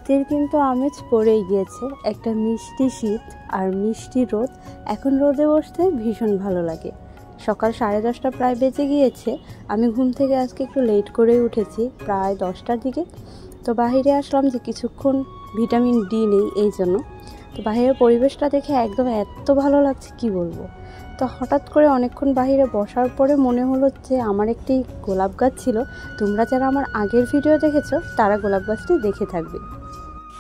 শীতের কিন্তু আমেজ পড়েই গিয়েছে, একটা মিষ্টি শীত আর মিষ্টি রোদ। এখন রোদে বসতে ভীষণ ভালো লাগে। সকাল 10:30 প্রায় বেজে গিয়েছে। আমি ঘুম থেকে আজকে একটু লেট করে উঠেছি, প্রায় 10টার দিকে। তো বাহিরে আসলাম যে কিছুক্ষণ ভিটামিন ডি নেই এই জন্য। তো বাহিরের পরিবেশটা দেখে একদম এত ভালো লাগছে কি বলবো। তো হঠাৎ করে অনেকক্ষণ বাহিরে বসার পরে মনে হলো যে আমার একটি গোলাপ গাছ ছিল। তোমরা যারা আমার আগের ভিডিও দেখেছো তারা গোলাপ গাছটি দেখে থাকবে।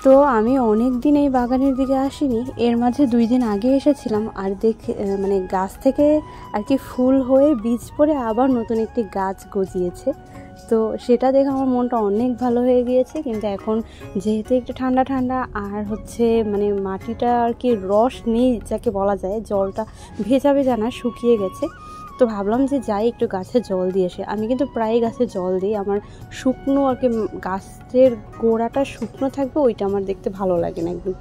তো আমি অনেক দিন এই বাগানের দিকে আসিনি, এর মাঝে 2 দিন আগে এসেছিলাম। আর দেখে গাছ থেকে আর কি ফুল হয়ে বীজ পড়ে আবার নতুন একটি গাছ গজিয়েছে। তো সেটা দেখে আমার মনটা অনেক ভালো হয়ে গিয়েছে। কিন্তু এখন যেহেতু একটু ঠান্ডা ঠান্ডা আর মাটিটা আর কি রস নেই যাকে বলা যায়, জলটা ভেজা ভেজা না, শুকিয়ে গেছে। তো ভাবলাম যে যাই একটু গাছে জল দিয়ে আসি। আমি কিন্তু প্রায় গাছে জল দিই, আমার শুকনো আর কি গাছের গোড়াটা শুকনো থাকবে ওইটা আমার দেখতে ভালো লাগে না একদম।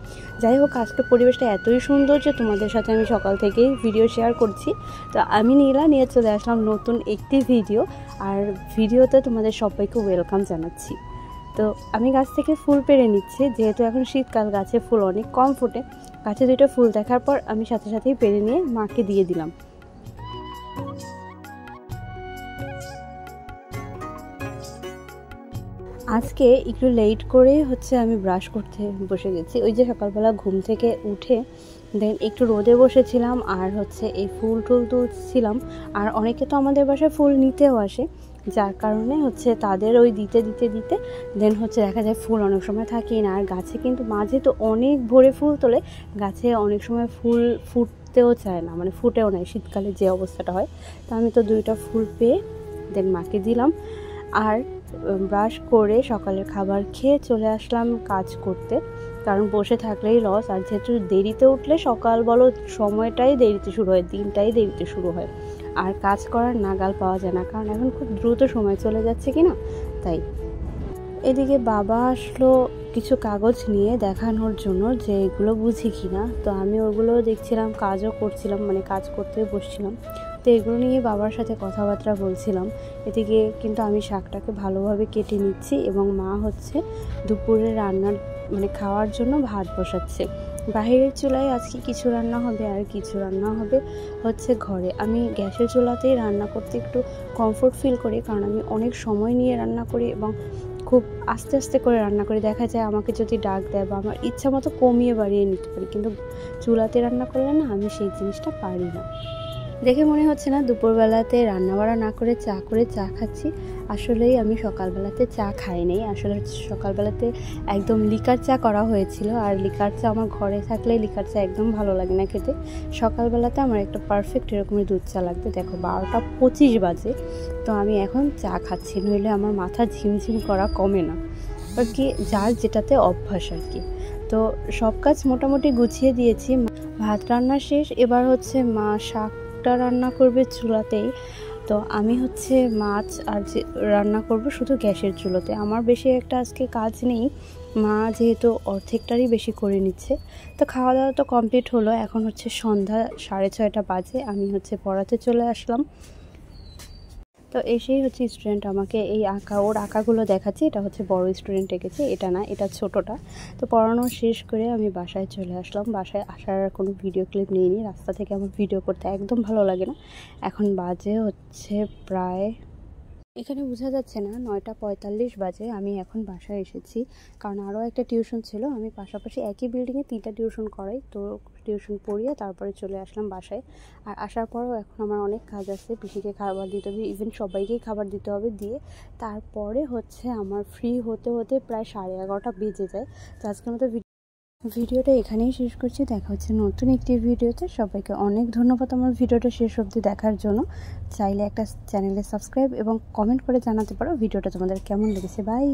যাই হোক, আজকে পরিবেশটা এতই সুন্দর যে তোমাদের সাথে আমি সকাল থেকেই ভিডিও শেয়ার করছি। তো আমি নিয়ে চলে আসলাম নতুন একটি ভিডিও, আর ভিডিওতে তোমাদের সবাইকে ওয়েলকাম জানাচ্ছি। তো আমি গাছ থেকে ফুল পেড়ে নিচ্ছি, যেহেতু এখন শীতকাল, গাছে ফুল অনেক কম ফোটে। গাছে 2টা ফুল দেখার পর আমি সাথে সাথেই পেড়ে নিয়ে মাকে দিয়ে দিলাম। আজকে একটু লেট করে আমি ব্রাশ করতে বসে গেছি। ওই যে সকালবেলা ঘুম থেকে উঠে দেন একটু রোদে বসেছিলাম আর এই ফুল টুল তুলছিলাম। আর অনেকে তো আমাদের বাসায় ফুল নিতেও আসে, যার কারণে তাদের ওই দিতে দেন দেখা যায় ফুল অনেক সময় থাকেই না। আর গাছে কিন্তু মাঝে তো অনেক ভরে ফুল তোলে, গাছে অনেক সময় ফুল ফুটতেও চায় না, ফুটেও না শীতকালে যে অবস্থাটা হয়। তো আমি তো 2টা ফুল পেয়ে দেন মাকে দিলাম। আর ব্রাশ করে সকালের খাবার খেয়ে চলে আসলাম কাজ করতে, কারণ বসে থাকলেই লস। আর যেহেতু দেরিতে উঠলে সকাল বলো সময়টাই দেরিতে শুরু হয়, দিনটাই দেরিতে শুরু হয়, আর কাজ করার নাগাল পাওয়া যায় না, কারণ এখন খুব দ্রুত সময় চলে যাচ্ছে কিনা তাই। এদিকে বাবা আসলো কিছু কাগজ নিয়ে দেখানোর জন্য যে এগুলো বুঝি কিনা। তো আমি ওগুলো দেখছিলাম, কাজও করছিলাম, কাজ করতে বসছিলাম। তো এগুলো নিয়ে বাবার সাথে কথাবার্তা বলছিলাম। এদিকে কিন্তু আমি শাকটাকে ভালোভাবে কেটে নিচ্ছি এবং মা দুপুরে রান্নার খাওয়ার জন্য ভাত বসাচ্ছে। বাহিরের চুলায় আজকে কিছু রান্না হবে আর কিছু রান্না হবে ঘরে। আমি গ্যাসের চুলাতেই রান্না করতে একটু কমফোর্ট ফিল করি, কারণ আমি অনেক সময় নিয়ে রান্না করি এবং খুব আস্তে আস্তে করে রান্না করি। দেখা যায় আমাকে যদি ডাক দেয় বা আমার ইচ্ছা মতো কমিয়ে বাড়িয়ে নিতে পারি, কিন্তু চুলাতে রান্না করলে না আমি সেই জিনিসটা পারি না। দেখে মনে হচ্ছে না দুপুরবেলাতে রান্নাবাড়া না করে চা খাচ্ছি। আসলেই আমি সকালবেলাতে চা খাই নাই, আসলে সকালবেলাতে একদম লিকার চা করা হয়েছিল। আর লিকার চা আমার ঘরে থাকলে লিকার চা একদম ভালো লাগে না খেতে। সকালবেলাতে আমার একটা পারফেক্ট এরকমই দুধ চা লাগবে। দেখো 12টা 25 বাজে, তো আমি এখন চা খাচ্ছি, নইলে আমার মাথা ঝিমঝিম করা কমে না আর কি, যার যেটাতে অভ্যাস আর কি। তো সব কাজ মোটামুটি গুছিয়ে দিয়েছি। ভাত রান্না শেষ, এবার মা শাকটা রান্না করবে চুলাতেই। তো আমি মাছ আর রান্না করব শুধু গ্যাসের চুলোতে। আমার বেশি একটা আজকে কাজ নেই, মা যেহেতু অর্ধেকটারই বেশি করে নিচ্ছে। তো খাওয়া দাওয়া তো কমপ্লিট হলো, এখন সন্ধ্যা 6:30 বাজে। আমি পড়াতে চলে আসলাম। তো এসেই স্টুডেন্ট আমাকে এই ওর আঁকাগুলো দেখাচ্ছে। এটা বড় স্টুডেন্ট এঁকেছে, এটা না, এটা ছোটটা। তো পড়ানো শেষ করে আমি বাসায় চলে আসলাম। বাসায় আসার কোনো ভিডিও ক্লিপ নিইনি, রাস্তা থেকে আমার ভিডিও করতে একদম ভালো লাগে না। এখন বাজে প্রায়, এখানে বোঝা যাচ্ছে না, 9:45 বাজে। আমি এখন বাসায় এসেছি, কারণ আরও একটা টিউশন ছিল। আমি পাশাপাশি একই বিল্ডিংয়ে 3টা টিউশন করাই। তো টিউশন পড়িয়ে তারপরে চলে আসলাম বাসায়। আর আসার পরেও এখন আমার অনেক কাজ আছে, পিসিকে খাবার দিতে হবে, ইভেন সবাইকেই খাবার দিতে হবে। দিয়ে তারপরে আমার ফ্রি হতে প্রায় 11:30 বেজে যায়। তো আজকের মতো ভিডিওটা এখানেই শেষ করছি। দেখা হচ্ছে নতুন একটি ভিডিওতে। সবাইকে অনেক ধন্যবাদ আমার ভিডিওটা শেষ অবধি দেখার জন্য। চাইলে একটা চ্যানেলে সাবস্ক্রাইব এবং কমেন্ট করে জানাতে পারো ভিডিওটা তোমাদের কেমন লেগেছে। বাই।